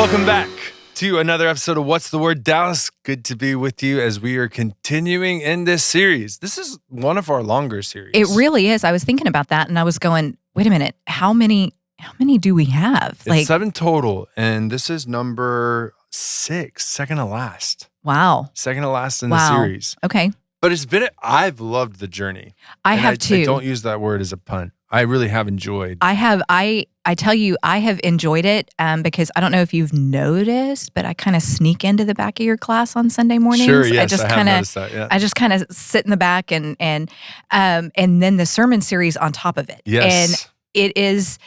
Welcome back to another episode of What's the Word, Dallas. Good to be with you as we are continuing in this series. This is one of our longer series. It really is. I was thinking about that, and I was going, wait a minute, how many do we have? It's 7 total, and this is number 6, second to last. Wow. Second to last in the series. Okay. But I've loved the journey. I have too. I don't use that word as a pun. I really have enjoyed. I tell you, I have enjoyed it because I don't know if you've noticed, but I kind of sneak into the back of your class on Sunday mornings. Sure, yes, I have noticed that, yeah. I just kind of sit in the back and then the sermon series on top of it. Yes. And it is,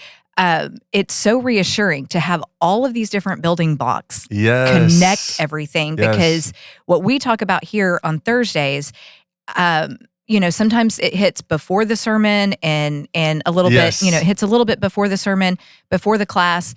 it's so reassuring to have all of these different building blocks connect everything because what we talk about here on Thursdays, sometimes it hits before the sermon and a little bit, it hits a little bit before the sermon, before the class.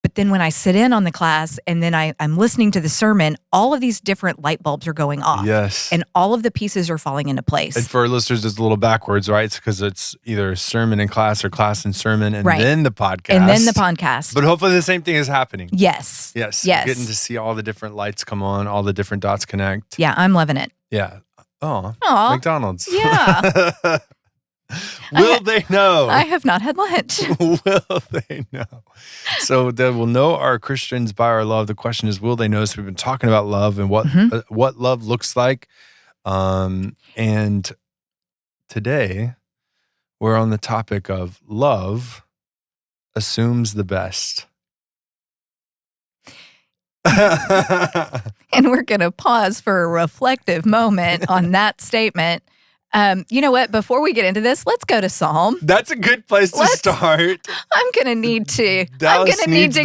But then when I sit in on the class and then I'm listening to the sermon, all of these different light bulbs are going off. Yes. And all of the pieces are falling into place. And for our listeners, it's a little backwards, right? It's because it's either sermon and class or class and sermon and then the podcast. And then the podcast. But hopefully the same thing is happening. Yes. Yes. Getting to see all the different lights come on, all the different dots connect. Yeah, I'm loving it. Yeah. Oh, McDonald's. Yeah. Will they know? I have not had lunch. Will they know? So they will know our Christians by our love. The question is, will they know? So we've been talking about love and what love looks like. And today we're on the topic of love assumes the best. And we're going to pause for a reflective moment on that statement. You know what? Before we get into this, let's go to Psalm. That's a good place to start. I'm going to need to. Dallas I'm going to need to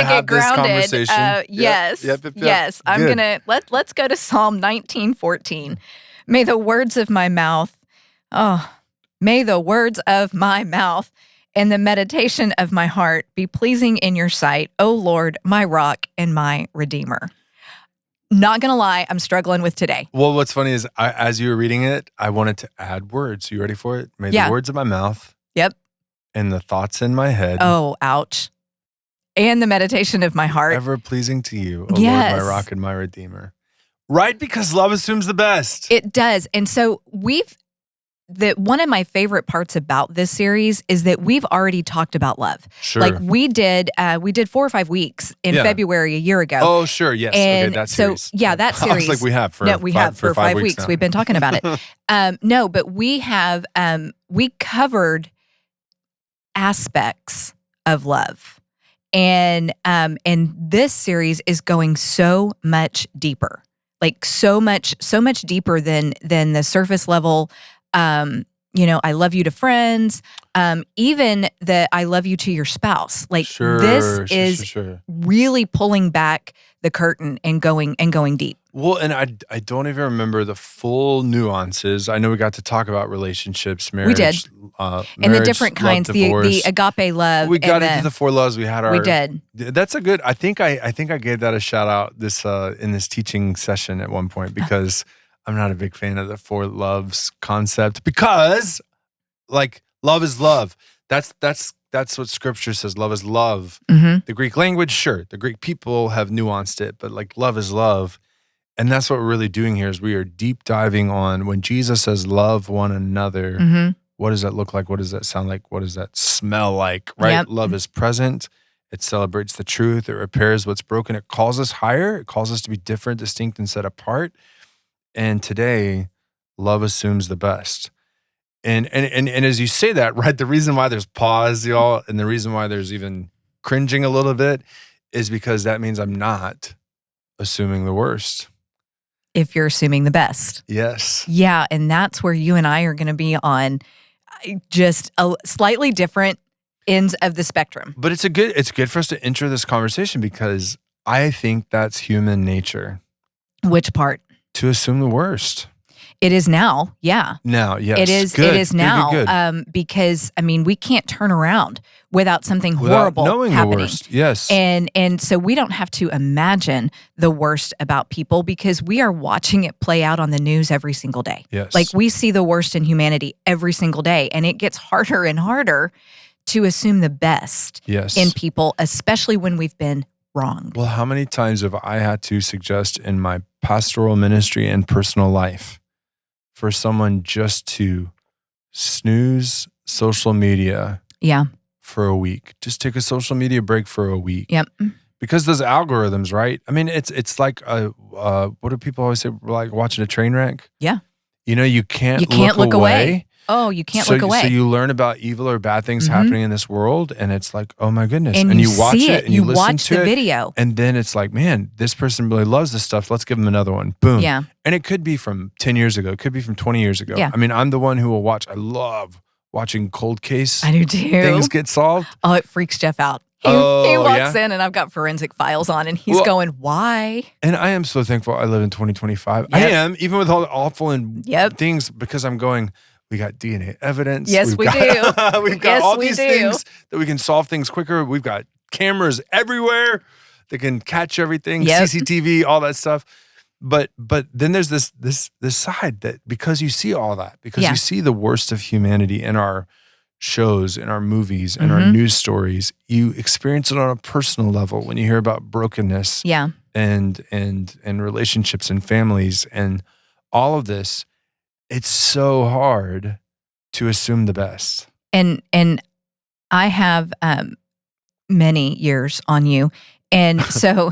get grounded. Yes. Yes. I'm going to let's go to Psalm 19:14. May the words of my mouth, and the meditation of my heart be pleasing in your sight, O Lord, my rock and my redeemer. Not going to lie, I'm struggling with today. Well, what's funny is as you were reading it, I wanted to add words. You ready for it? May the words of my mouth. Yep. And the thoughts in my head. Oh, ouch. And the meditation of my heart. Ever pleasing to you, O Lord, my rock and my redeemer. Right? Because love assumes the best. It does. And so one of my favorite parts about this series is that we've already talked about love. Sure. Like we did 4 or 5 weeks in February a year ago. Oh, sure. Yes. And okay, that series. That series. I was like, we have for 5 weeks. Now. We've been talking about it. No, but we have, we covered aspects of love. And this series is going so much deeper, like so much deeper than the surface level. I love you to friends, even the I love you to your spouse. Like this is really pulling back the curtain and going deep. Well, and I don't even remember the full nuances. I know we got to talk about relationships, marriage. We did. And the different kinds, the agape love. We got into the 4 loves. We did. That's a good, I think I gave that a shout out in this teaching session at one point because I'm not a big fan of the 4 loves concept because, like, love is love. That's what Scripture says. Love is love. Mm-hmm. The Greek language, sure. The Greek people have nuanced it, but like love is love. And that's what we're really doing here is we are deep diving on when Jesus says love one another. Mm-hmm. What does that look like? What does that sound like? What does that smell like? Right? Yep. Love is present. It celebrates the truth. It repairs what's broken. It calls us higher. It calls us to be different, distinct, and set apart. And today, love assumes the best. And as you say that, right, the reason why there's pause, y'all, and the reason why there's even cringing a little bit is because that means I'm not assuming the worst. If you're assuming the best. Yes. Yeah, and that's where you and I are going to be on just a slightly different ends of the spectrum. But it's good for us to enter this conversation because I think that's human nature. Which part? To assume the worst. It is now, yeah. Now, yes. It is. Good. It is now, good. Because we can't turn around without something horrible knowing happening. The worst. Yes, and so we don't have to imagine the worst about people because we are watching it play out on the news every single day. Yes, like we see the worst in humanity every single day, and it gets harder and harder to assume the best in people, especially when we've been wronged. Well, how many times have I had to suggest in my pastoral ministry and personal life for someone just to snooze social media Yeah. for a week? Just take a social media break for a week. Yep. Because those algorithms, right? I mean, it's like what do people always say? Like watching a train wreck. Yeah. You can't You can't look away. Oh, you can't look So away. you learn about evil or bad things happening in this world, and it's like, oh my goodness. And you watch see it, and you listen watch to the it, video. and then it's like, man, this person really loves this stuff. Let's give them another one. Boom. Yeah. And it could be from 10 years ago. It could be from 20 years ago. Yeah. I mean, I'm the one who will watch. I love watching cold case I do too. things get solved. Oh, it freaks Jeff out. He walks in and I've got forensic files on and he's going, why? And I am so thankful I live in 2025. I am, even with all the awful and things, because I'm going, we got DNA evidence. Yes, we do. We've got all these things that we can solve things quicker. We've got cameras everywhere that can catch everything, CCTV, all that stuff. But then there's this side that, because you see all that, because you see the worst of humanity in our shows, in our movies, in our news stories, you experience it on a personal level when you hear about brokenness and relationships and families and all of this. It's so hard to assume the best. And I have many years on you. And so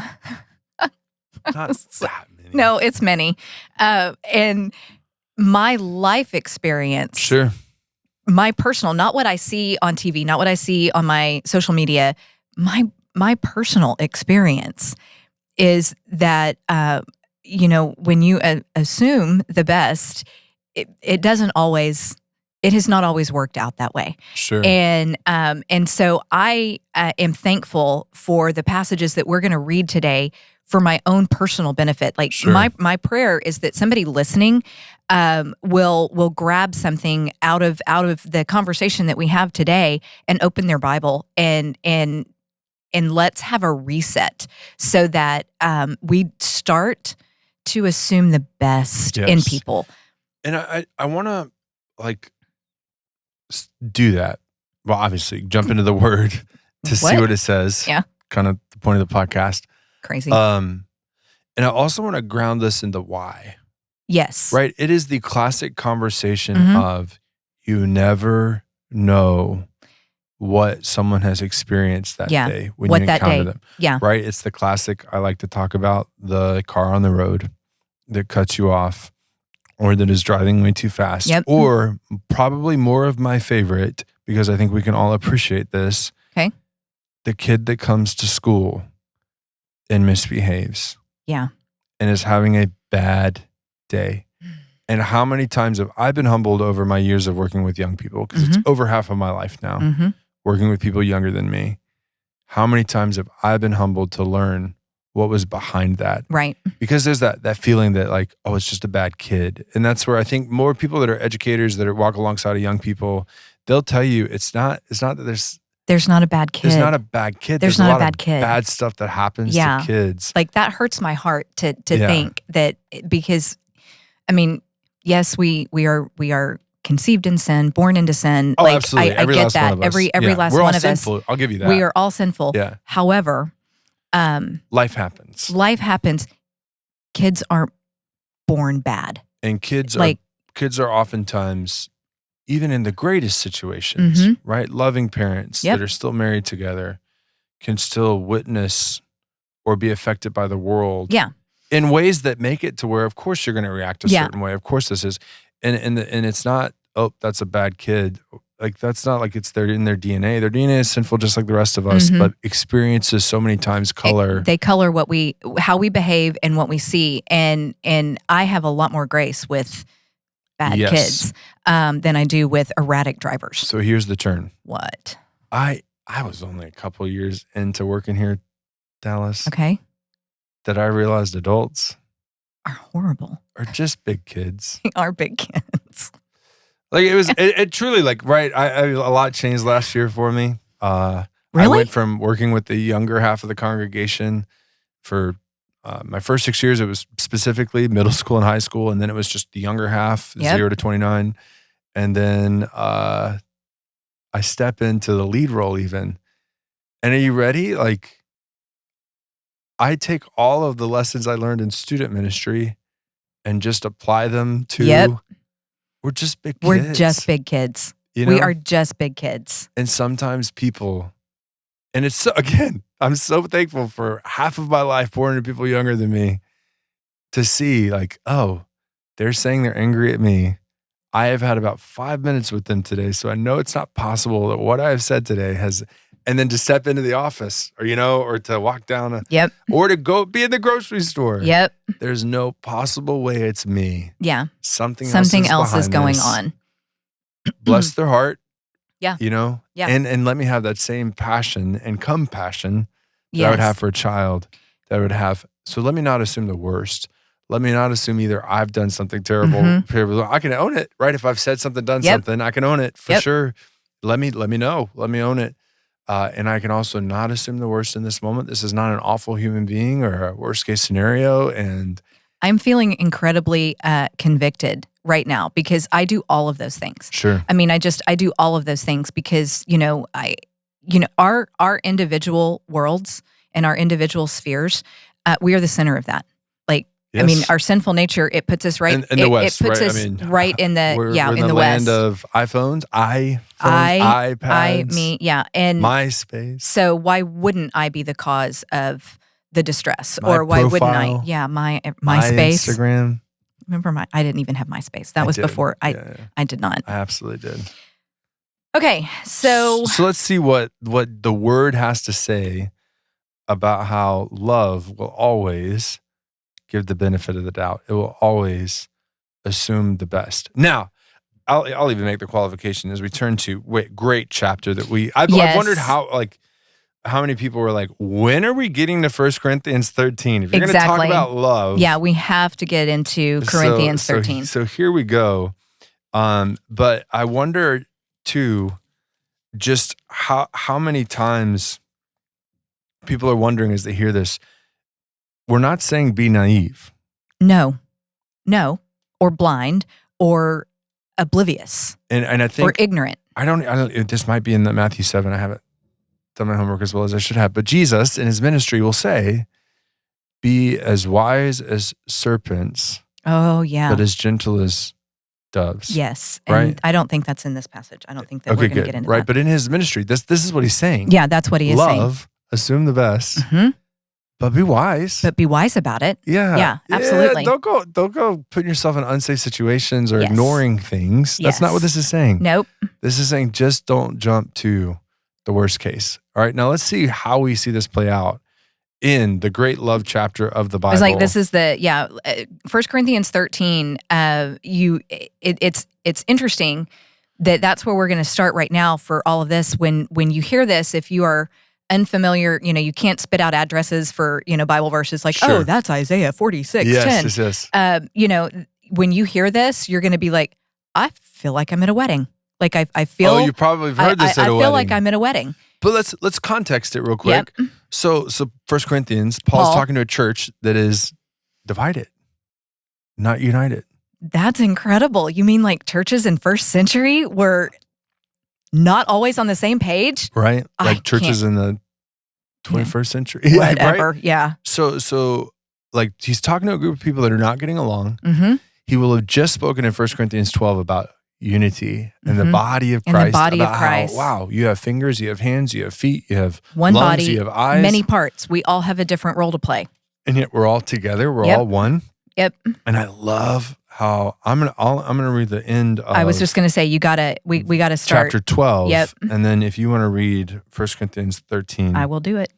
Not that many. No, it's many. And my life experience. Sure. My personal, not what I see on TV, not what I see on my social media, my personal experience is that, when you assume the best, it has not always worked out that way. Sure. And so I am thankful for the passages that we're going to read today for my own personal benefit. Like my prayer is that somebody listening will grab something out of the conversation that we have today and open their Bible and let's have a reset so that we start to assume the best in people. And I want to do that. Well, obviously, jump into the Word to see what it says. Yeah. Kind of the point of the podcast. Crazy. And I also want to ground this in the why. Yes. Right? It is the classic conversation of you never know what someone has experienced that day when you encounter them. Yeah. Right? It's the classic, I like to talk about the car on the road that cuts you off or that is driving way too fast. Yep. Or probably more of my favorite, because I think we can all appreciate this. Okay. The kid that comes to school and misbehaves. Yeah. And is having a bad day. And how many times have I been humbled over my years of working with young people? Because it's over half of my life now, working with people younger than me. How many times have I been humbled to learn what was behind that? Right. Because there's that feeling that like, oh, it's just a bad kid. And that's where I think more people that are educators that walk alongside of young people, they'll tell you it's not that there's not a bad kid. There's not a bad kid. There's not a bad kid. Bad stuff that happens to kids. Like that hurts my heart to think that, because I mean, yes, we are conceived in sin, born into sin. Oh, like absolutely. I get that. Every last We're one all of sinful. us. I'll give you that. We are all sinful. Yeah. However, life happens. Life happens. Kids aren't born bad. And kids are oftentimes, even in the greatest situations, right? Loving parents that are still married together can still witness or be affected by the world. Yeah. In ways that make it to where, of course, you're going to react a certain way. Of course, this is, and it's not, oh, that's a bad kid. Like that's not like it's in their DNA. Their DNA is sinful, just like the rest of us. But experiences so many times color. They color how we behave and what we see. And I have a lot more grace with bad kids than I do with erratic drivers. So here's the turn. What? I was only a couple years into working here, Dallas. Okay. That I realized adults are horrible. Are just big kids. They are big kids. Like it truly right. A lot changed last year for me. Really? I went from working with the younger half of the congregation for my first 6 years. It was specifically middle school and high school, and then it was just the younger half, 0 to 29, and then I step into the lead role even. And are you ready? Like I take all of the lessons I learned in student ministry and just apply them to, Yep. we're just big kids. We're just big kids. You know? We are just big kids. And sometimes people, and it's so, again, I'm so thankful for half of my life pouring into people younger than me to see like, oh, they're saying they're angry at me. I have had about 5 minutes with them today. So I know it's not possible that what I have said today has, and then to step into the office or, or to walk down, Yep. or to go be in the grocery store. Yep. There's no possible way it's me. Yeah. Something else is going on. Bless their heart. Yeah. Yeah. And let me have that same passion and compassion that I would have for a child that I would have. So let me not assume the worst. Let me not assume either I've done something terrible. I can own it, right? If I've said something, done something, I can own it for sure. Let me know. Let me own it. And I can also not assume the worst in this moment. This is not an awful human being or a worst case scenario. And I'm feeling incredibly convicted right now because I do all of those things. Sure. I mean, I do all of those things because, our individual worlds and our individual spheres, we are the center of that. Like, yes. I mean, our sinful nature, it puts us right in the West, it puts right? us right in the, we're in the West. land of iPhones, iPads, and MySpace. So why wouldn't I be the cause of the distress? Or why wouldn't I? Yeah, MySpace. My Instagram. Remember I didn't even have MySpace. That was before I did not. I absolutely did. Okay, so let's see what the word has to say about how love will always give the benefit of the doubt. It will always assume the best. Now, I'll even make the qualification as we turn to great chapter that I've wondered how many people were like, when are we getting to 1 Corinthians 13? If you're going to talk about love. Yeah, we have to get into Corinthians 13. So here we go. But I wonder too, just how many times people are wondering as they hear this, we're not saying be naive. No, or blind, or oblivious, and I think, or ignorant. I don't. This might be in the Matthew 7. I haven't done my homework as well as I should have. But Jesus in his ministry will say, "Be as wise as serpents." Oh yeah, but as gentle as doves. Yes, right. And I don't think that's in this passage. I don't think that we're going to get into that. Right, but in his ministry, this is what he's saying. Yeah, that's what he is saying. Love, assume the best. But be wise. But be wise about it. Yeah, absolutely. Don't go putting yourself in unsafe situations or ignoring things. That's not what this is saying. Nope. This is saying just don't jump to the worst case. All right, now let's see how we see this play out in the great love chapter of the Bible. It's like this is 1 Corinthians 13. It's interesting that's where we're going to start right now for all of this. When you hear this, if you are unfamiliar, you can't spit out addresses for, Bible verses like, oh, that's Isaiah 46:10. Yes. When you hear this, you're going to be like, I feel like I'm at a wedding. Like I feel. Oh, you probably have heard this at a wedding. I feel like I'm at a wedding. But let's context it real quick. Yep. So 1 Corinthians, Paul's talking to a church that is divided, not united. That's incredible. You mean like churches in first century were not always on the same page? Right. Like churches in the 21st century. Whatever. Right? Yeah. So like he's talking to a group of people that are not getting along. Mm-hmm. He will have just spoken in 1 Corinthians 12 about unity and the body of Christ. And the body of Christ. Wow, you have fingers, you have hands, you have feet, you have one lungs, body, you have eyes. Many parts. We all have a different role to play. And yet we're all together. We're all one. Yep. And I love how I'm gonna read the end of. I was just gonna say we gotta start chapter 12. Yep. And then if you want to read 1 Corinthians 13, I will do it.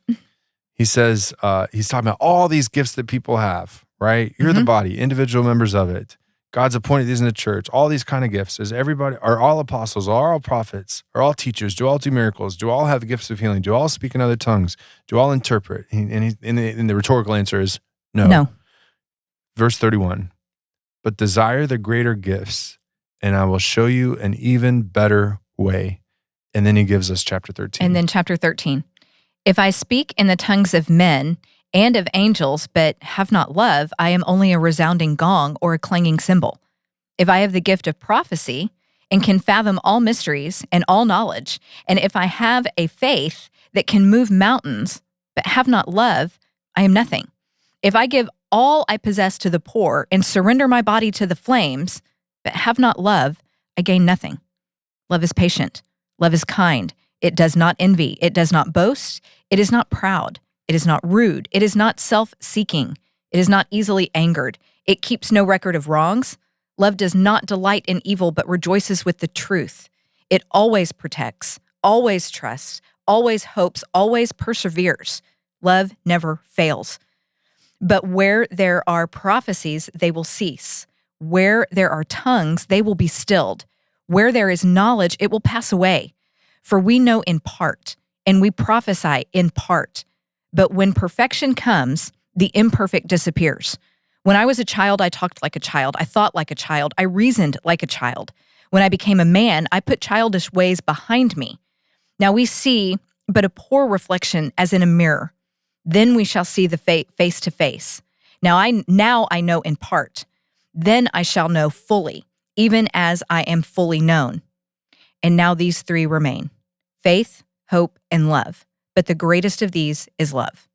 He says he's talking about all these gifts that people have. Right, you're the body, individual members of it. God's appointed these in the church. All these kind of gifts. Are all apostles? Are all prophets? Are all teachers? Do all do miracles? Do all have the gifts of healing? Do all speak in other tongues? Do all interpret? And the rhetorical answer is no. No. Verse 31. But desire the greater gifts, and I will show you an even better way. And then he gives us chapter 13. And then chapter 13. If I speak in the tongues of men and of angels, but have not love, I am only a resounding gong or a clanging cymbal. If I have the gift of prophecy and can fathom all mysteries and all knowledge, and if I have a faith that can move mountains, but have not love, I am nothing. If I give all I possess to the poor and surrender my body to the flames, but have not love, I gain nothing. Love is patient. Love is kind. It does not envy. It does not boast. It is not proud. It is not rude. It is not self-seeking. It is not easily angered. It keeps no record of wrongs. Love does not delight in evil, but rejoices with the truth. It always protects, always trusts, always hopes, always perseveres. Love never fails. But where there are prophecies, they will cease. Where there are tongues, they will be stilled. Where there is knowledge, it will pass away. For we know in part, and we prophesy in part. But when perfection comes, the imperfect disappears. When I was a child, I talked like a child. I thought like a child. I reasoned like a child. When I became a man, I put childish ways behind me. Now we see but a poor reflection as in a mirror. Then we shall see the face to face. Now I know in part. Then I shall know fully, even as I am fully known. And now these three remain: faith, hope, and love. But the greatest of these is love.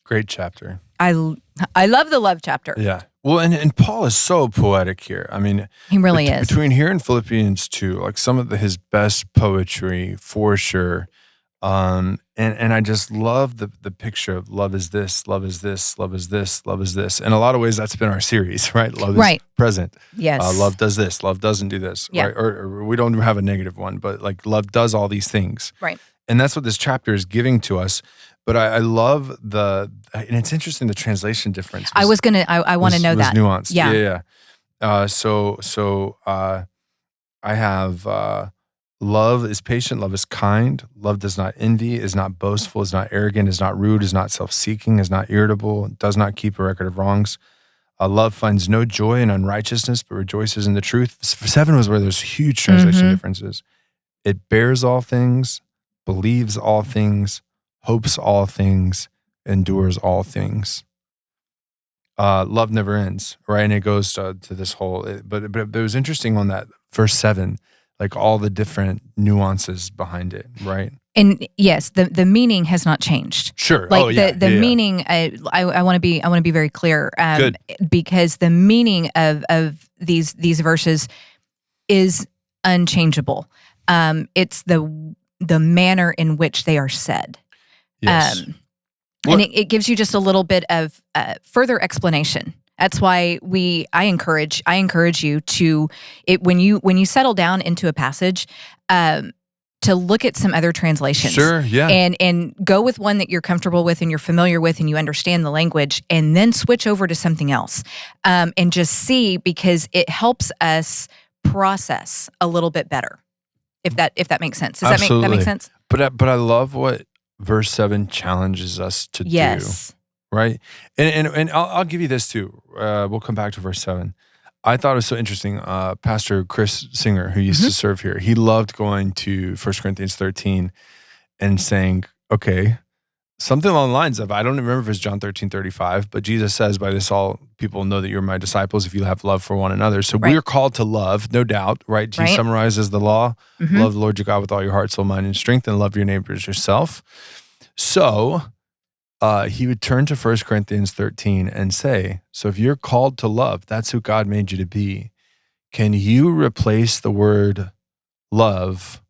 Great chapter. I love the love chapter. Yeah. Well, and Paul is so poetic here. I mean, He really is. Between here and Philippians 2, like some of his best poetry for sure. And I just love the picture of love is this, love is this, love is this, love is this. In a lot of ways, that's been our series, right? Love is present. Yes. Love does this, love doesn't do this. Yeah. Right? Or we don't have a negative one, but like love does all these things. Right. And that's what this chapter is giving to us. But I love and it's interesting, the translation difference. I want to know that. Nuanced. Yeah. So I have love is patient, love is kind, love does not envy, is not boastful, is not arrogant, is not rude, is not self-seeking, is not irritable, does not keep a record of wrongs. Love finds no joy in unrighteousness, but rejoices in the truth. 7 was where there's huge translation differences. It bears all things, believes all things, hopes all things, endures all things. Love never ends, right? And it goes to this whole, but it was interesting on that verse 7, like all the different nuances behind it, right? And yes, the meaning has not changed. Sure. Like the meaning, I want to be very clear, Good. because the meaning of these verses is unchangeable. It's the manner in which they are said. Yes. And it gives you just a little bit of further explanation. That's why I encourage you to when you settle down into a passage, to look at some other translations. Sure, yeah. And go with one that you're comfortable with and you're familiar with and you understand the language, and then switch over to something else, and just see, because it helps us process a little bit better. If that makes sense. Does that make sense? But I love what verse 7 challenges us to do, right? And I'll give you this too. We'll come back to verse 7. I thought it was so interesting. Pastor Chris Singer, who used to serve here, he loved going to 1 Corinthians 13 and saying, okay, something along the lines of, I don't remember if it's John 13:35, but Jesus says, by this all people know that you're my disciples if you have love for one another. So we're called to love, no doubt, right? He summarizes the law. Love the Lord your God with all your heart, soul, mind, and strength, and love your neighbor as yourself. So he would turn to 1 Corinthians 13 and say, so if you're called to love, that's who God made you to be. Can you replace the word love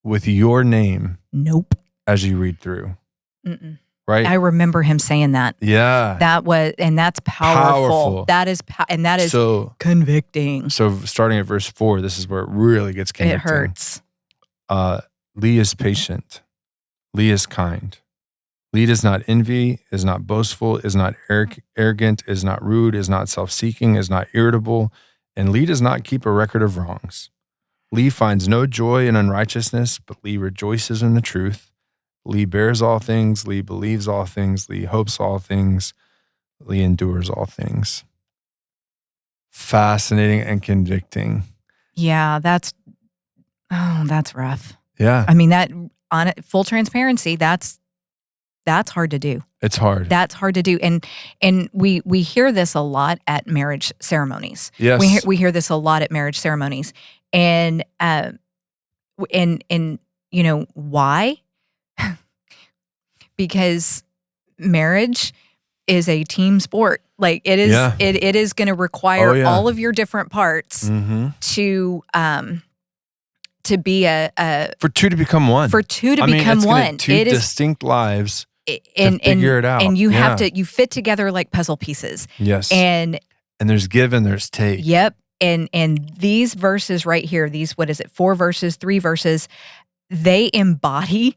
with your name? Nope. As you read through. Mm-mm. Right? I remember him saying that. Yeah. That's powerful. That is so convicting. So starting at verse 4, this is where it really gets convicting. It hurts. Lee is patient. Lee is kind. Lee does not envy, is not boastful, is not arrogant, is not rude, is not self-seeking, is not irritable, and Lee does not keep a record of wrongs. Lee finds no joy in unrighteousness, but Lee rejoices in the truth. Lee bears all things. Lee believes all things. Lee hopes all things. Lee endures all things. Fascinating and convicting. Yeah, that's rough. Yeah. I mean, on full transparency, that's hard to do. It's hard. That's hard to do. And we hear this a lot at marriage ceremonies. Yes. We hear this a lot at marriage ceremonies. And you know why? Because marriage is a team sport. Like it is, Yeah. it is going to require Oh, yeah. all of your different parts to be for two to become one. For two to I mean, become it's gonna one. two It is distinct lives and to figure it out. And you have Yeah. to, you fit together like puzzle pieces. Yes. And there's give and there's take. Yep. And these verses right here, these, what is it, 4 verses, 3 verses, they embody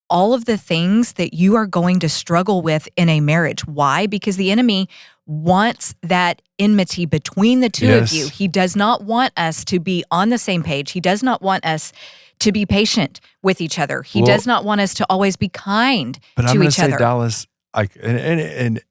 all of the things that you are going to struggle with in a marriage. Why? Because the enemy wants that enmity between the two of you. He does not want us to be on the same page. He does not want us to be patient with each other. He does not want us to always be kind but to I'm gonna each say, other. Dallas, and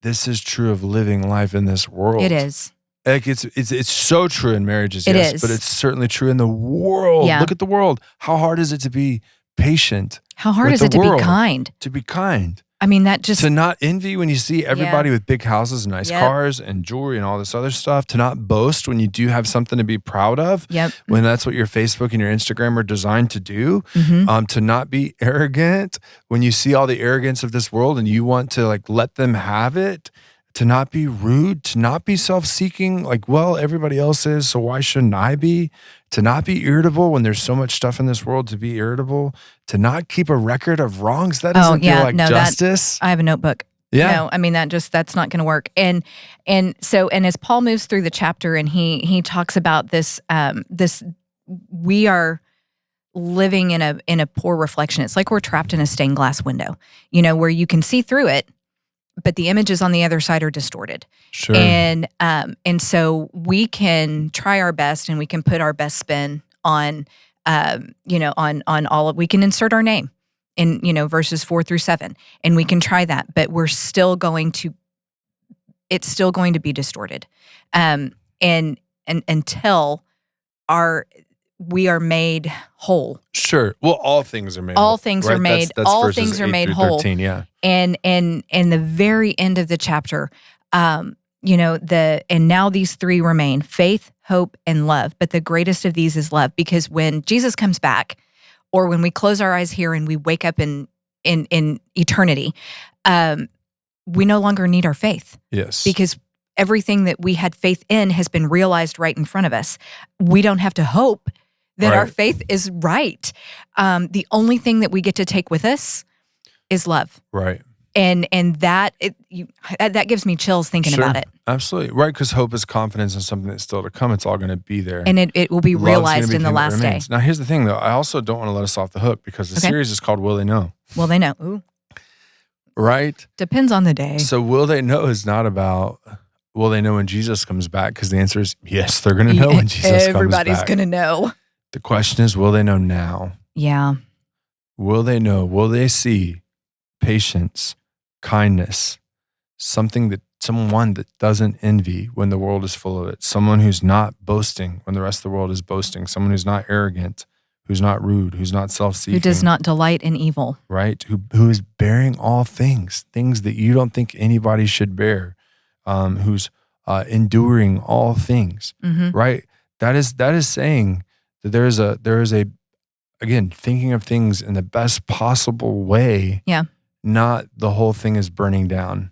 this is true of living life in this world. It is. Like it's so true in marriages, It yes, is. but it's certainly true in the world. Yeah. Look at the world. How hard is it to be patient? How hard with is the it to world? be kind? To be kind. I mean, that just To not envy when you see everybody with big houses and nice Yep. cars and jewelry and all this other stuff. To not boast when you do have something to be proud of. Yep. When that's what your Facebook and your Instagram are designed to do. Mhm. To not be arrogant when you see all the arrogance of this world and you want to like let them have it. To not be rude, to not be self-seeking, like, well, everybody else is, so why shouldn't I be? To not be irritable when there's so much stuff in this world to be irritable. To not keep a record of wrongs. That doesn't feel like justice. I have a notebook. Yeah. No, I mean, that's not going to work. And as Paul moves through the chapter and he talks about this, we are living in a poor reflection. It's like we're trapped in a stained glass window, where you can see through it, but the images on the other side are distorted. Sure. And so we can try our best and we can put our best spin on, on all of, we can insert our name in, verses 4 through 7, and we can try that, but it's still going to be distorted. And until we are made whole. Sure. Well, all things are made all whole. Things right? are made that's all verses things are 8 made through whole. 13, yeah. And the very end of the chapter, and now these 3 remain: faith, hope, and love. But the greatest of these is love, because when Jesus comes back, or when we close our eyes here and we wake up in eternity, we no longer need our faith. Yes. Because everything that we had faith in has been realized right in front of us. We don't have to hope that our faith is right. The only thing that we get to take with us is love. Right. And that gives me chills thinking about it. Absolutely. Right, because hope is confidence in something that's still to come. It's all going to be there. And it will be Love's realized gonna be in the thing that last day. remains. Now, here's the thing, though. I also don't want to let us off the hook, because the series is called Will They Know? Will they know? Ooh. Right? Depends on the day. So will they know is not about, will they know when Jesus comes back? Because the answer is yes, they're going to know when Jesus comes back. Everybody's going to know. The question is, will they know now? Yeah. Will they know? Will they see patience, kindness, someone that doesn't envy when the world is full of it, someone who's not boasting when the rest of the world is boasting, someone who's not arrogant, who's not rude, who's not self-seeking, Who does not delight in evil. right? Who is bearing all things that you don't think anybody should bear, who's enduring all things, right? That is saying that there is a again, thinking of things in the best possible way. Yeah. Not the whole thing is burning down.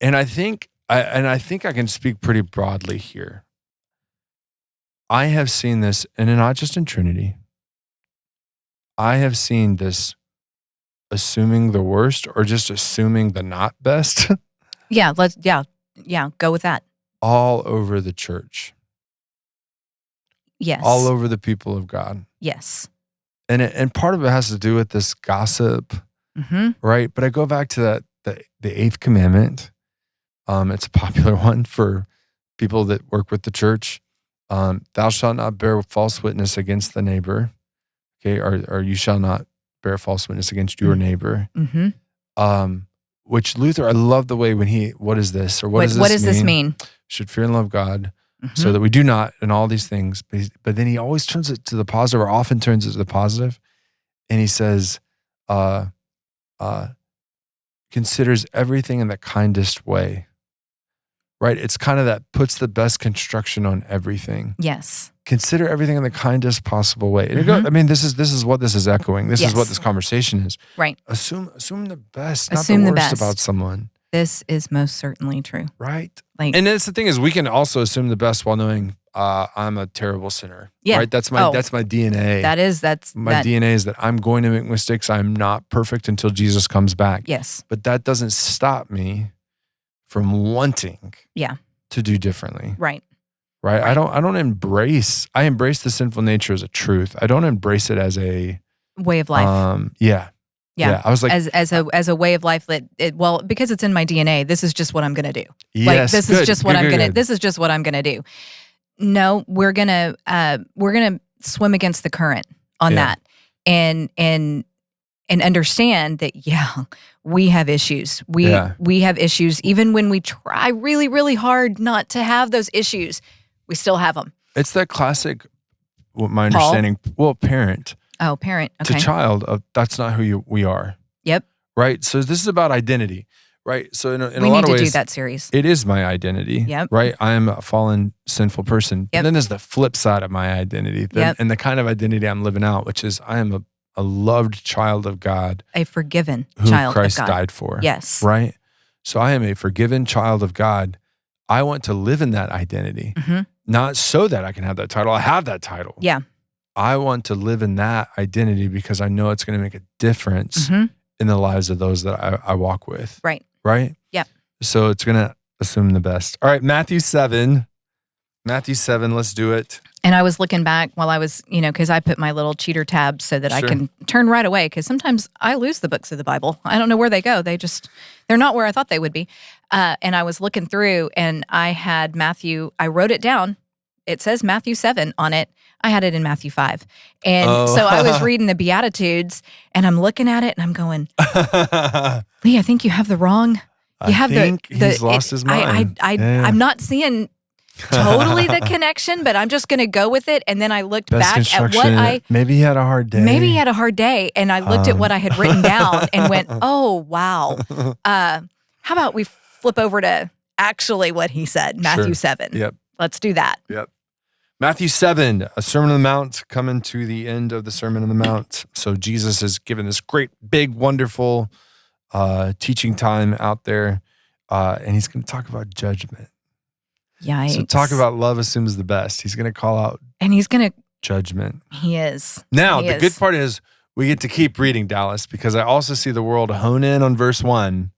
And I think I can speak pretty broadly here. I have seen this, and not just in Trinity. I have seen this assuming the worst, or just assuming the not best. Yeah, go with that. All over the church. Yes. All over the people of God. Yes. And part of it has to do with this gossip, right? But I go back to the 8th commandment. It's a popular one for people that work with the church. Thou shalt not bear false witness against the neighbor. Okay, or you shall not bear false witness against your neighbor. Which Luther, I love the way when what is this? Or what does this mean? Should fear and love God, so that we do not, and all these things. But then he always turns it to the positive, or often turns it to the positive. And he says, considers everything in the kindest way. Right? It's kind of that puts the best construction on everything. Yes. consider everything in the kindest possible way. And I mean, this is what this is echoing. This is what this conversation is. Right. Assume the best, Assume not the the worst best. about someone. This is most certainly true. Right. Like, and that's the thing is we can also assume the best while knowing I'm a terrible sinner. Yeah. Right. That's my DNA. My DNA is that I'm going to make mistakes. I'm not perfect until Jesus comes back. Yes. But that doesn't stop me from wanting to do differently. Right. Right. I embrace the sinful nature as a truth. I don't embrace it as a way of life. Yeah. I was like, as a way of life that because it's in my DNA, this is just what I'm going to do. Yes, this is just what I'm going to do. No, we're going to swim against the current on that and understand that we have issues. We have issues even when we try really, really hard not to have those issues. We still have them. It's that classic, my understanding, parent. Oh, parent. Okay. To child, that's not who we are. Yep. Right? So this is about identity, right? So in a lot of ways. We need to do that series. It is my identity, yep. right? I am a fallen, sinful person. Yep. And then there's the flip side of my identity. And the kind of identity I'm living out, which is I am a loved child of God. A forgiven child of God. Who Christ died for. Yes. Right? So I am a forgiven child of God. I want to live in that identity. Mm-hmm. Not so that I can have that title. I have that title. Yeah. I want to live in that identity because I know it's going to make a difference in the lives of those that I walk with. Right. Right? Yeah. So it's going to assume the best. All right, Matthew 7. Let's do it. And I was looking back while I was, because I put my little cheater tabs so that I can turn right away, because sometimes I lose the books of the Bible. I don't know where they go. They're not where I thought they would be. And I was looking through and I had Matthew, I wrote it down. It says Matthew 7 on it. I had it in Matthew 5. And so I was reading the Beatitudes and I'm looking at it and I'm going, Lee, I think you have the wrong. He's lost his mind. I'm not seeing totally the connection, but I'm just going to go with it. And then I looked back at what maybe he had a hard day. And I looked at what I had written down and went, oh, wow. How about we flip over to actually what he said, Matthew 7. Yep. Let's do that. Yep. Matthew 7, a Sermon on the Mount, coming to the end of the Sermon on the Mount. So Jesus has given this great, big, wonderful teaching time out there, and he's going to talk about judgment. Yikes. So talk about love assumes the best. He's going to call out judgment. He is. Now, the good part is we get to keep reading, Dallas, because I also see the world hone in on verse 1.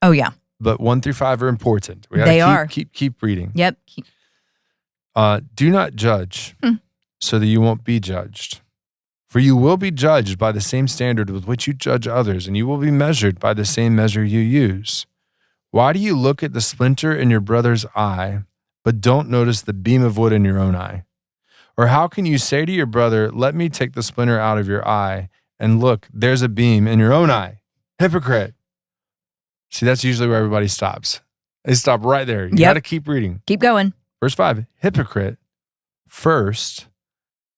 Oh, yeah. But 1 through 5 are important. They are. Keep reading. Yep. Do not judge so that you won't be judged. For you will be judged by the same standard with which you judge others, and you will be measured by the same measure you use. Why do you look at the splinter in your brother's eye, but don't notice the beam of wood in your own eye? Or how can you say to your brother, let me take the splinter out of your eye, and look, there's a beam in your own eye? Hypocrite. See, that's usually where everybody stops. They stop right there. You got to keep reading. Keep going. Verse 5, hypocrite, first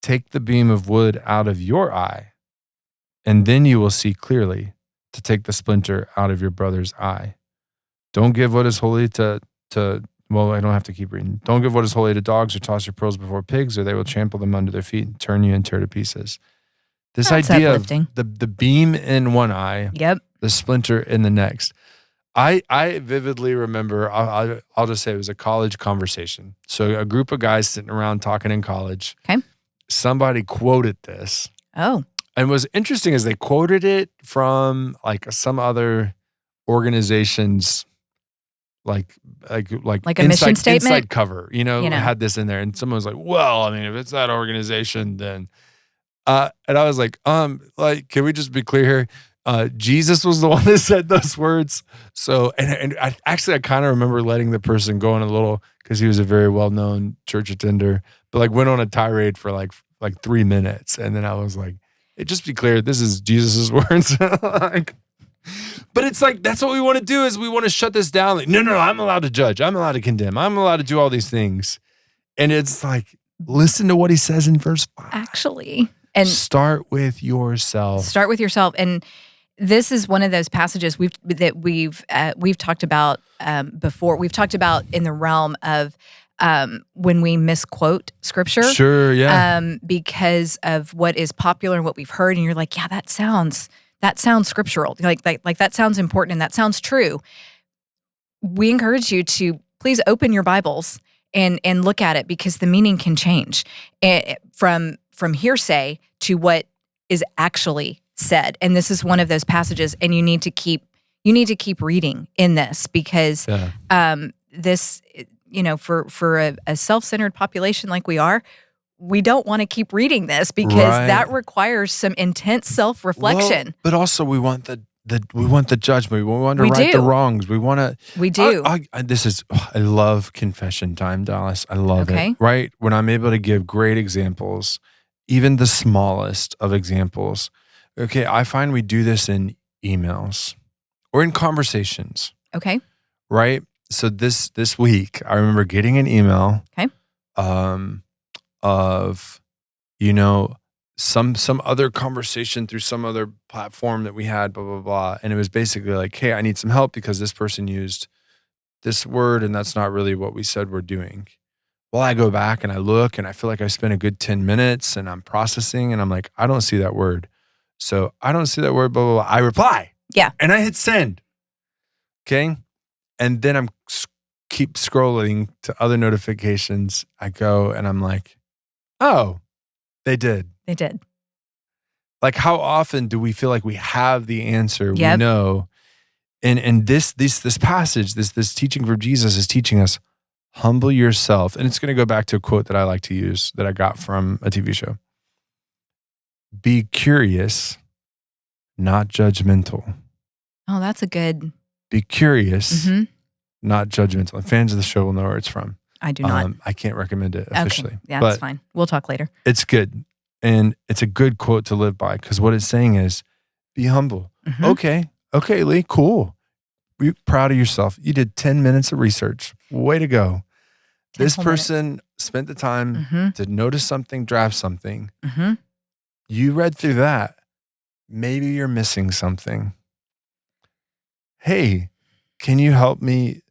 take the beam of wood out of your eye, and then you will see clearly to take the splinter out of your brother's eye. Don't give what is holy I don't have to keep reading. Don't give what is holy to dogs or toss your pearls before pigs, or they will trample them under their feet and turn you and tear to pieces. This idea uplifting. Of the beam in one eye, the splinter in the next. I vividly remember, I'll just say it was a college conversation. So a group of guys sitting around talking in college. Okay. Somebody quoted this. Oh. And what's interesting is they quoted it from like some other organization's like a mission statement? Inside cover, had this in there. And someone was like, well, I mean, if it's that organization, then, and I was like, can we just be clear here? Jesus was the one that said those words. So, and I kind of remember letting the person go on a little, because he was a very well-known church attender, but like went on a tirade for like 3 minutes. And then I was like, hey, just be clear, this is Jesus's words. But it's like, that's what we want to do, is we want to shut this down. Like, no, I'm allowed to judge. I'm allowed to condemn. I'm allowed to do all these things. And it's like, listen to what he says in verse 5. Actually. And start with yourself. And this is one of those passages we've talked about before. We've talked about in the realm of when we misquote scripture. Sure, yeah. Because of what is popular and what we've heard, and you're like, yeah, that sounds scriptural. Like that sounds important and that sounds true. We encourage you to please open your Bibles and look at it, because the meaning can change from hearsay to what is actually said. And this is one of those passages, and you need to keep reading in this, because this, for a self-centered population like we are, we don't want to keep reading this, because that requires some intense self-reflection. Well, but also we want the judgment. We want to right the wrongs. We want to. We do. I love confession time, Dallas. I love it. Right? When I'm able to give great examples, even the smallest of examples. Okay, I find we do this in emails or in conversations. Okay. Right? So this week, I remember getting an email. Okay. Of, some other conversation through some other platform that we had, blah, blah, blah. And it was basically like, hey, I need some help because this person used this word and that's not really what we said we're doing. Well, I go back and I look and I feel like I spent a good 10 minutes and I'm processing and I'm like, I don't see that word. So I don't see that word, blah, blah, blah. I reply. Yeah. And I hit send. Okay. And then I'm keep scrolling to other notifications. I go and I'm like, oh, they did. They did. Like, how often do we feel like we have the answer? Yep. We know. And this passage, this teaching from Jesus is teaching us, humble yourself. And it's going to go back to a quote that I like to use that I got from a TV show. Be curious, not judgmental. Oh, that's a good. Be curious, not judgmental. And fans of the show will know where it's from. I do not. I can't recommend it officially. Okay. Yeah, that's fine. We'll talk later. It's good. And it's a good quote to live by, because what it's saying is, be humble. Okay, Lee, cool. Be proud of yourself. You did 10 minutes of research. Way to go. This person spent the time to notice something, draft something. You read through that. Maybe you're missing something. Hey, can you help me?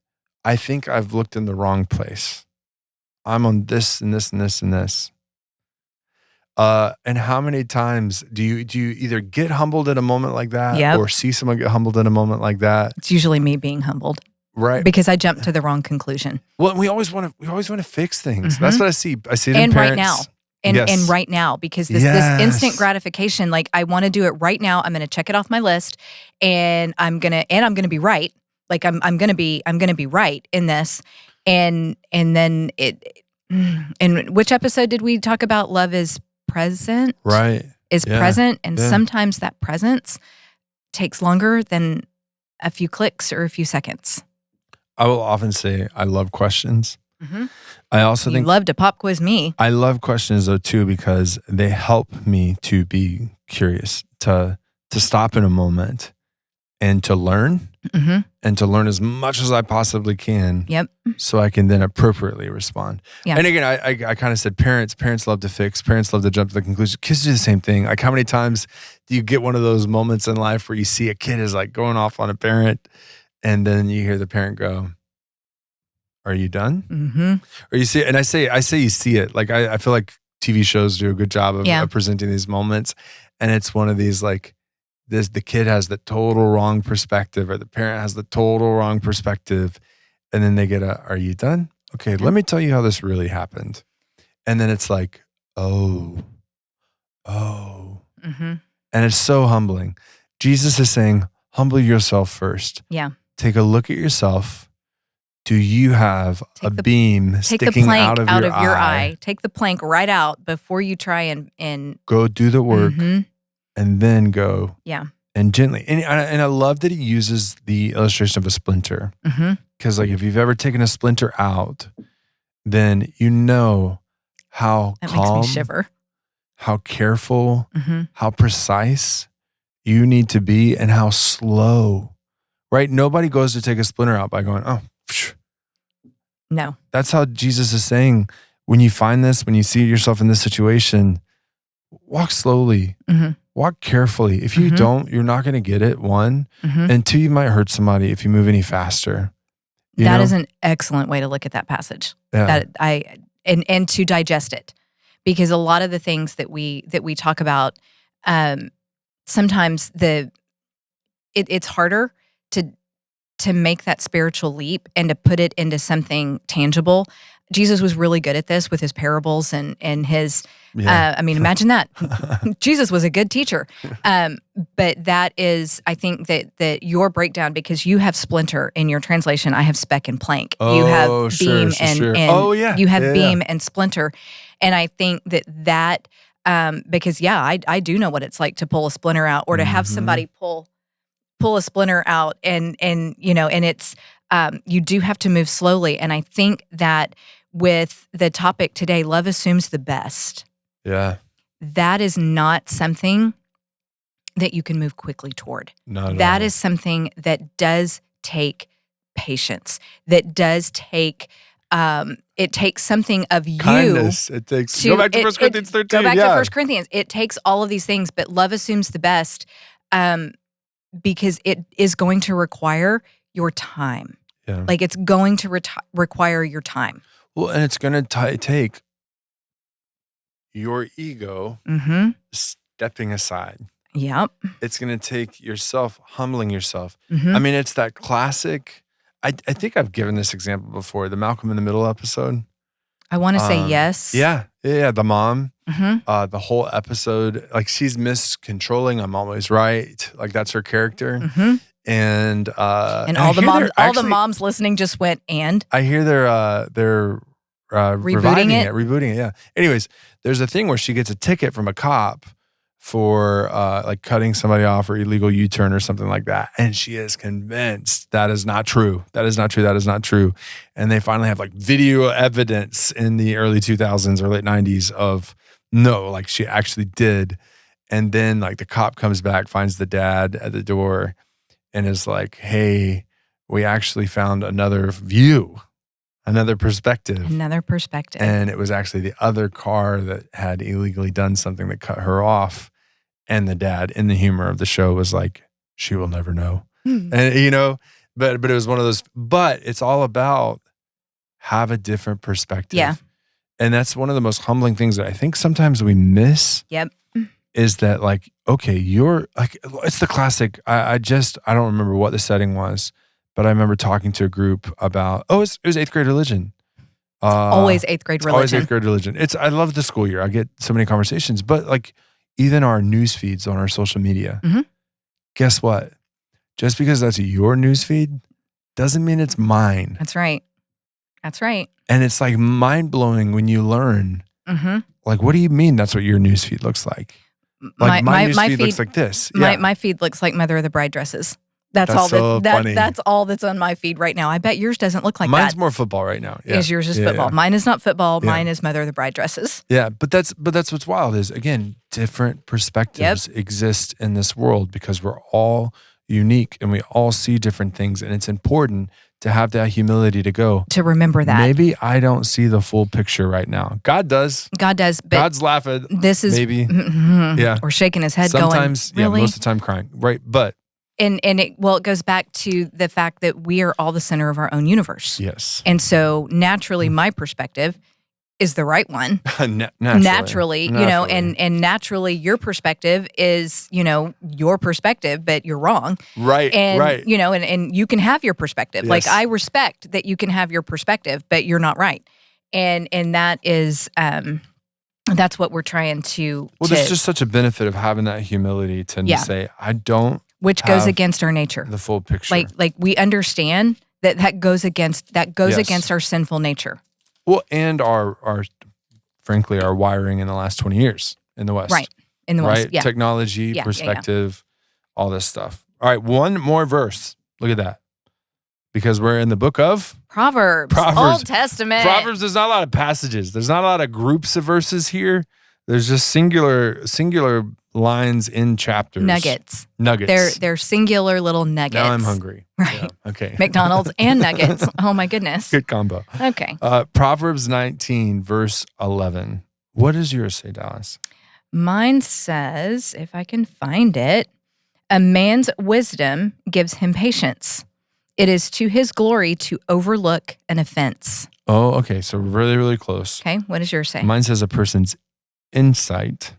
I think I've looked in the wrong place. I'm on this and this and this and this. And how many times do you either get humbled in a moment like that, or see someone get humbled in a moment like that? It's usually me being humbled, right? Because I jumped to the wrong conclusion. Well, we always want to fix things. That's what I see. I see it in and parents. Right now. And right now, because this instant gratification, like, I want to do it right now. I'm going to check it off my list, and I'm gonna be right. Like, I'm gonna be right in this, and then it. In which episode did we talk about love is present? Right, is present, and sometimes that presence takes longer than a few clicks or a few seconds. I will often say I love questions. I also think you love to pop quiz me. I love questions though too, because they help me to be curious, to stop in a moment and to learn, and to learn as much as I possibly can. Yep. So I can then appropriately respond. Yeah. And again, I kind of said parents love to fix, parents love to jump to the conclusion. Kids do the same thing. Like, how many times do you get one of those moments in life where you see a kid is like going off on a parent, and then you hear the parent go, "Are you done?" Or you see it, and I say you see it. Like, I feel like TV shows do a good job of presenting these moments, and it's one of these like, the kid has the total wrong perspective, or the parent has the total wrong perspective, and then they get "Are you done? Okay, let me tell you how this really happened," and then it's like, oh, and it's so humbling. Jesus is saying, humble yourself first. Yeah. Take a look at yourself. Do you have a beam sticking out of your eye? Take the plank right out before you try and go do the work, and then go. Yeah. And gently. And I love that he uses the illustration of a splinter. Because like, if you've ever taken a splinter out, then you know how that calm, makes me shiver. How careful, how precise you need to be, and how slow, right? Nobody goes to take a splinter out by going, oh, phew. No. That's how Jesus is saying, when you find this, when you see yourself in this situation, walk slowly, walk carefully. If you don't, you're not going to get it, one. And two, you might hurt somebody if you move any faster. You That know? is an excellent way to look at that passage. Yeah. And to digest it, because a lot of the things that we talk about, sometimes it's harder to make that spiritual leap and to put it into something tangible. Jesus was really good at this with his parables and his. Yeah. I mean, imagine that. Jesus was a good teacher. But that is, I think that your breakdown, because you have splinter in your translation, I have speck and plank. You have Oh, beam sure. and Oh, yeah. you have Yeah, beam and splinter. And I think that because I do know what it's like to pull a splinter out, or to have somebody pull a splinter out, and and it's you do have to move slowly. And I think that with the topic today, love assumes the best. Yeah. That is not something that you can move quickly toward. Not at That all. is something that does take patience. That does take it takes something of you. Kindness. It takes. Go back to 1 Corinthians 13. Go back yeah. to 1 Corinthians. It takes all of these things, but love assumes the best, because it is going to require your time. Yeah. Like, it's going to require your time. Well, and it's going to take your ego Mm-hmm. stepping aside. Yep. It's going to take yourself humbling yourself. Mm-hmm. I mean, it's that classic. I think I've given this example before, the Malcolm in the Middle episode. I want to say yes. Yeah. The mom. Mm-hmm. The whole episode, like, she's miscontrolling. I'm always right. Like, that's her character. Mm-hmm. And all the moms listening just went, and I hear they're rebooting it. Yeah. Anyways, there's a thing where she gets a ticket from a cop for like cutting somebody off or illegal U-turn or something like that, and she is convinced that is not true. That is not true. That is not true. And they finally have like video evidence in the early 2000s or late 90s of no, like she actually did. And then like the cop comes back, finds the dad at the door, and is like, "Hey, we actually found another view, another perspective." And it was actually the other car that had illegally done something that cut her off. And the dad, in the humor of the show, was like, "She will never know." And but it was one of those. But it's all about have a different perspective. Yeah. And that's one of the most humbling things that I think sometimes we miss. Yep. Is that like, okay, you're like, it's the classic. I don't remember what the setting was, but I remember talking to a group about, it was 8th grade religion. Always 8th grade religion. Always 8th grade religion. I love the school year. I get so many conversations, but like even our news feeds on our social media, guess what? Just because that's your news feed doesn't mean it's mine. That's right. That's right. And it's like mind blowing when you learn, like, what do you mean that's what your news feed looks like? Like my news feed looks like this. My feed looks like Mother of the Bride dresses. That's all funny. That's all that's on my feed right now. I bet yours doesn't look like that. Mine's more football right now. Yeah. Yours is football. Yeah. Mine is not football. Yeah. Mine is Mother of the Bride dresses. Yeah, but that's what's wild is, again, different perspectives exist in this world because we're all unique and we all see different things, and it's important to have that humility to go. To remember that. Maybe I don't see the full picture right now. God does. But God's laughing. This is maybe. Or shaking his head sometimes, going, really? Yeah, most of the time crying. Right. But it goes back to the fact that we are all the center of our own universe. Yes. And so naturally my perspective is the right one. Naturally. And naturally your perspective is, your perspective, but you're wrong. Right. And, right. And you can have your perspective. Yes. Like, I respect that you can have your perspective, but you're not right. And that is, that's what we're trying to. Well, there's just such a benefit of having that humility to say, I don't. Which goes against our nature. The full picture. Like we understand that goes against our sinful nature. Well, and our frankly, our wiring in the last 20 years in the West. Right. In the West, yeah. Technology, perspective, all this stuff. All right, one more verse. Look at that. Because we're in the book of? Proverbs. Old Testament. Proverbs, there's not a lot of passages. There's not a lot of groups of verses here. There's just singular lines in chapters. Nuggets. They're singular little nuggets. Now I'm hungry. Right. Yeah, okay. McDonald's and nuggets. Oh my goodness. Good combo. Okay. Proverbs 19, verse 11. What does yours say, Dallas? Mine says, if I can find it, a man's wisdom gives him patience, It is to his glory to overlook an offense. Oh, okay. So really, really close. Okay, what does yours say? Mine says a person's insight.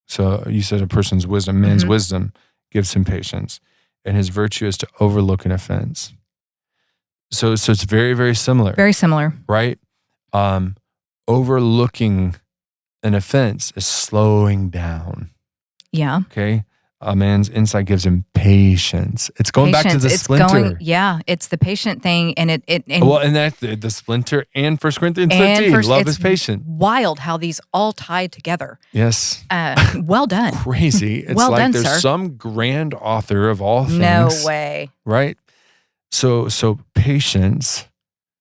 So you said a person's wisdom. Man's wisdom gives him patience, and his virtue is to overlook an offense. So it's very, very similar. Very similar. Right? Overlooking an offense is slowing down. Yeah. Okay. A man's insight gives him patience. It's going back to the splinter. It's the patient thing, and and that's the splinter and 1 Corinthians 13. Love is patient. Wild how these all tie together. Yes. Well done. Crazy. It's well like done, there's sir. some grand author of all things. No way. Right? So patience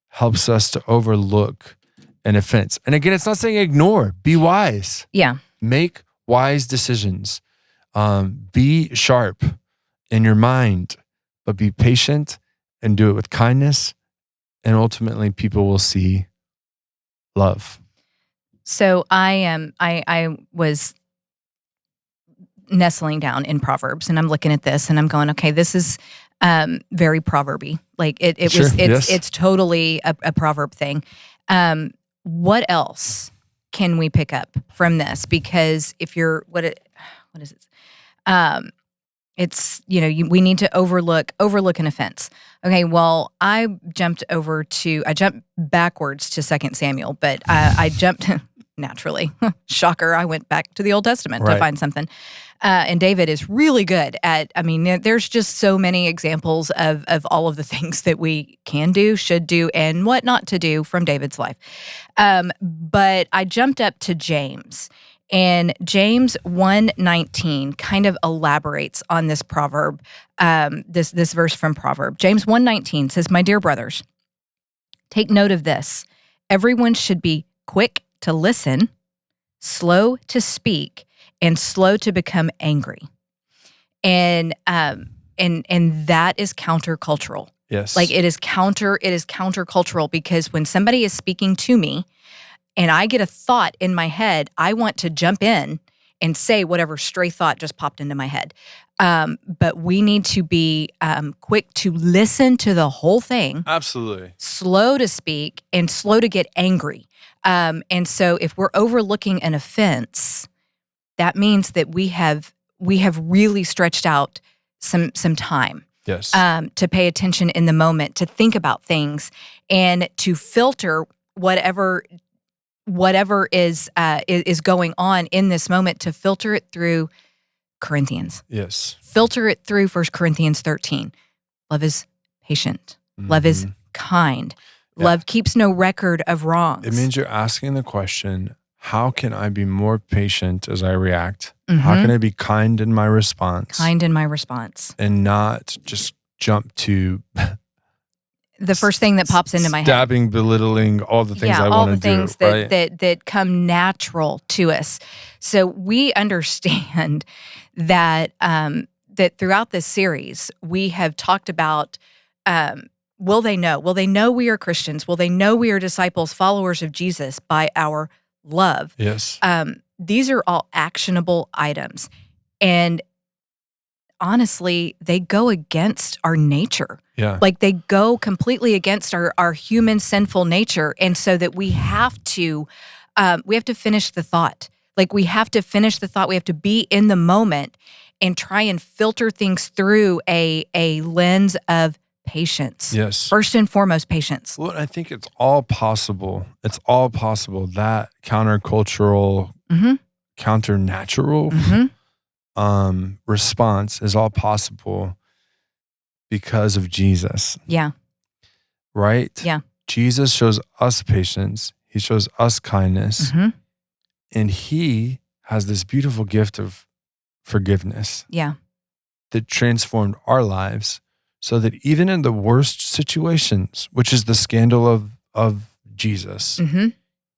helps us to overlook an offense. And again, it's not saying ignore. Be wise. Yeah. Make wise decisions. Be sharp in your mind, but be patient and do it with kindness. And ultimately, people will see love. So I was nestling down in Proverbs, and I'm looking at this, and I'm going, okay, this is very proverby. Like it's totally a proverb thing. What else can we pick up from this? Because if you're what is it? It's we need to overlook an offense. Okay, well, I jumped backwards to 2 Samuel, but I jumped naturally. Shocker! I went back to the Old Testament to find something. And David is really good at. I mean, there's just so many examples of all of the things that we can do, should do, and what not to do from David's life. But I jumped up to James. And James 1:19 kind of elaborates on this proverb, this verse from Proverb. James 1:19 says, "My dear brothers, take note of this. Everyone should be quick to listen, slow to speak, and slow to become angry." And that is countercultural. Yes. Like it is countercultural, because when somebody is speaking to me, and I get a thought in my head, I want to jump in and say whatever stray thought just popped into my head. But we need to be quick to listen to the whole thing. Absolutely. Slow to speak and slow to get angry. And so if we're overlooking an offense, that means that we have really stretched out some time. Yes. To pay attention in the moment, to think about things, and to filter whatever is going on in this moment, to filter it through Corinthians. Yes. Filter it through 1 Corinthians 13. Love is patient. Love is kind. Yeah. Love keeps no record of wrongs. It means you're asking the question, how can I be more patient as I react? How can I be kind in my response? Kind in my response. And not just jump to the first thing that pops into my head. Stabbing, belittling, all the things I want to do. All the things that come natural to us. So we understand that that throughout this series, we have talked about, will they know? Will they know we are Christians? Will they know we are disciples, followers of Jesus by our love? Yes. These are all actionable items. And honestly, they go against our nature. Yeah. Like they go completely against our human sinful nature. And so that we have to finish the thought. Like we have to finish the thought. We have to be in the moment and try and filter things through a lens of patience. Yes. First and foremost, patience. Well, I think it's all possible. It's all possible that countercultural, counternatural response is all possible because of Jesus. Yeah. Right? Yeah. Jesus shows us patience. He shows us kindness. And he has this beautiful gift of forgiveness. Yeah. That transformed our lives so that even in the worst situations, which is the scandal of Jesus,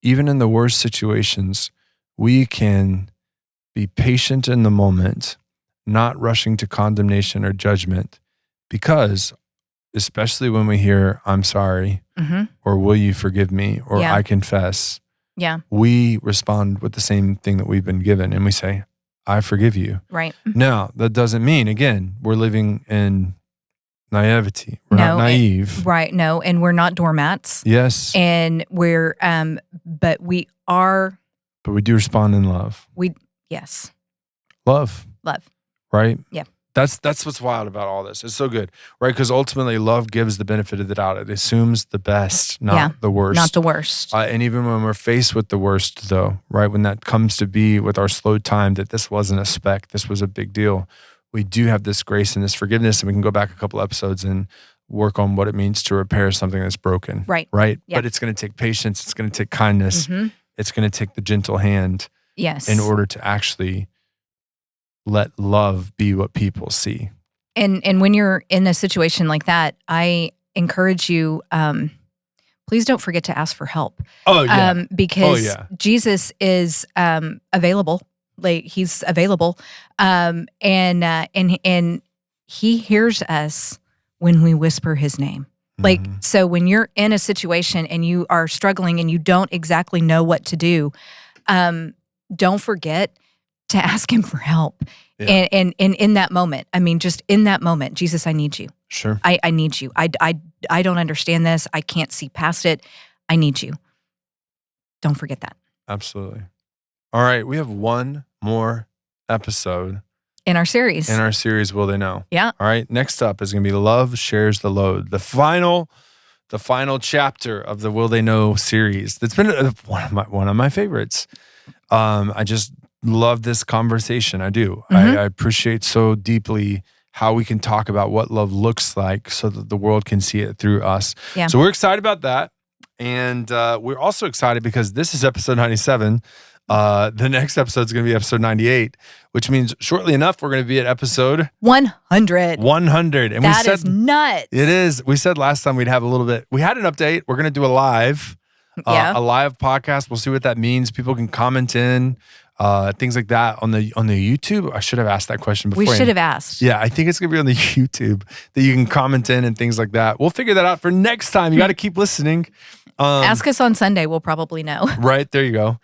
even in the worst situations, we can be patient in the moment, not rushing to condemnation or judgment, because especially when we hear, "I'm sorry," or "Will you forgive me?" or "I confess," we respond with the same thing that we've been given, and we say, "I forgive you." Right. Now, that doesn't mean, again, we're living in naivety. We're not naive. Right. No. And we're not doormats. Yes. And we're, but we are. But we do respond in love. Yes. Love. Right? Yeah. That's what's wild about all this. It's so good, right? Because ultimately, love gives the benefit of the doubt. It assumes the best, not the worst. Not the worst. And even when we're faced with the worst, though, right? When that comes to be with our slow time, that this wasn't a speck, this was a big deal. We do have this grace and this forgiveness, and we can go back a couple episodes and work on what it means to repair something that's broken. Right. Right? Yep. But it's going to take patience. It's going to take kindness. Mm-hmm. It's going to take the gentle hand. Yes. In order to actually let love be what people see. And when you're in a situation like that, I encourage you, please don't forget to ask for help. Oh, yeah. Because Jesus is available. Like, he's available. And he hears us when we whisper his name. Like, so when you're in a situation and you are struggling and you don't exactly know what to do, don't forget to ask him for help. Yeah. And in that moment, I mean, just in that moment, Jesus, I need you. Sure. I need you. I don't understand this. I can't see past it. I need you. Don't forget that. Absolutely. All right. We have one more episode. In our series. Will They Know? Yeah. All right. Next up is going to be Love Shares the Load. The final chapter of the Will They Know series. That's been one of my favorites. I just love this conversation. I do. Mm-hmm. I appreciate so deeply how we can talk about what love looks like so that the world can see it through us. Yeah. So we're excited about that. And we're also excited because this is episode 97. The next episode is going to be episode 98, which means shortly enough, we're going to be at episode 100. 100. And that is nuts. It is. We said last time we'd have a little bit. We had an update. We're going to do a live podcast. We'll see what that means. People can comment in. Things like that on the YouTube. I should have asked that question before. We should have asked. Yeah, I think it's gonna be on the YouTube that you can comment in and things like that. We'll figure that out for next time. You got to keep listening. Ask us on Sunday. We'll probably know. Right, there you go.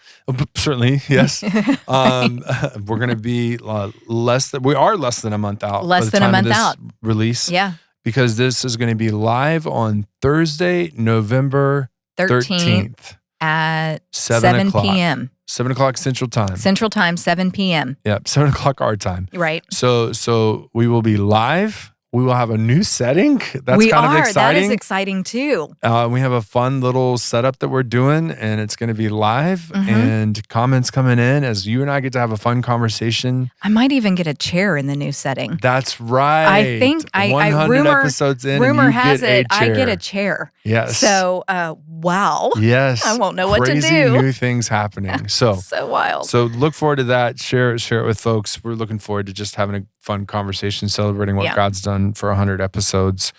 Certainly, yes. We're gonna be less than a month out. Less than a month out. Release. Yeah. Because this is going to be live on Thursday, November 13th at 7 p.m. 7 o'clock Central Time. Central Time, 7 p.m. Yep, 7 o'clock our time. Right. So we will be live. We will have a new setting. That's kind of exciting. That is exciting too. We have a fun little setup that we're doing, and it's going to be live and comments coming in as you and I get to have a fun conversation. I might even get a chair in the new setting. That's right. I think 100 episodes in, rumor has it I get a chair. Yes. So, wow. Yes. I won't know what to do. Crazy new things happening. So wild. So look forward to that. Share it with folks. We're looking forward to just having a fun conversation, celebrating what God's done for 100 episodes,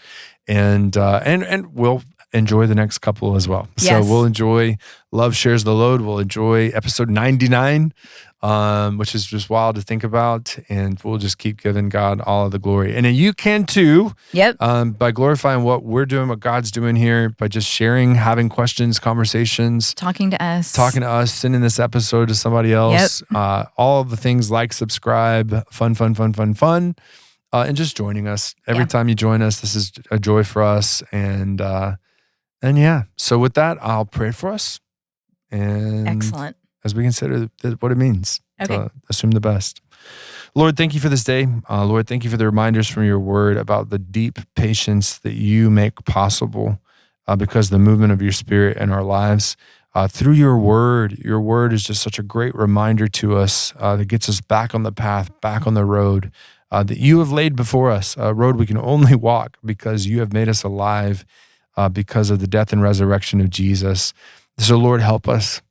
and we'll enjoy the next couple as well. Yes. So we'll enjoy Love Shares the Load. We'll enjoy episode 99, which is just wild to think about, and we'll just keep giving God all of the glory. And then you can too. Yep. By glorifying what we're doing, what God's doing here, by just sharing, having questions, conversations, talking to us, sending this episode to somebody else. Yep. All of the things like subscribe, fun, and just joining us every time you join us. This is a joy for us, and yeah. So with that, I'll pray for us. And excellent. As we consider what it means to assume the best. Lord, thank you for this day. Lord, thank you for the reminders from your word about the deep patience that you make possible because of the movement of your spirit in our lives. Through your word is just such a great reminder to us that gets us back on the path, back on the road that you have laid before us, a road we can only walk because you have made us alive because of the death and resurrection of Jesus. So Lord, help us.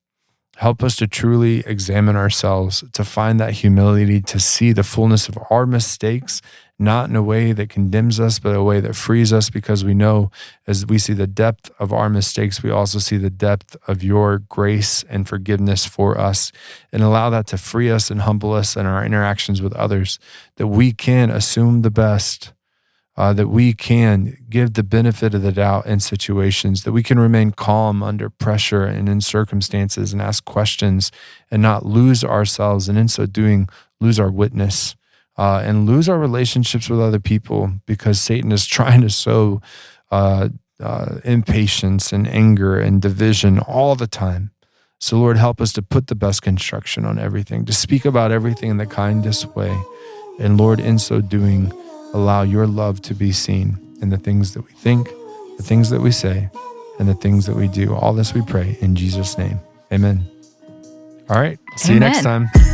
Help us to truly examine ourselves, to find that humility, to see the fullness of our mistakes, not in a way that condemns us, but a way that frees us, because we know as we see the depth of our mistakes, we also see the depth of your grace and forgiveness for us, and allow that to free us and humble us in our interactions with others, that we can assume the best, that we can give the benefit of the doubt in situations, that we can remain calm under pressure and in circumstances and ask questions and not lose ourselves, and in so doing, lose our witness and lose our relationships with other people because Satan is trying to sow impatience and anger and division all the time. So Lord, help us to put the best construction on everything, to speak about everything in the kindest way. And Lord, in so doing, allow your love to be seen in the things that we think, the things that we say, and the things that we do. All this we pray in Jesus' name. Amen. All right. See you next Amen. time.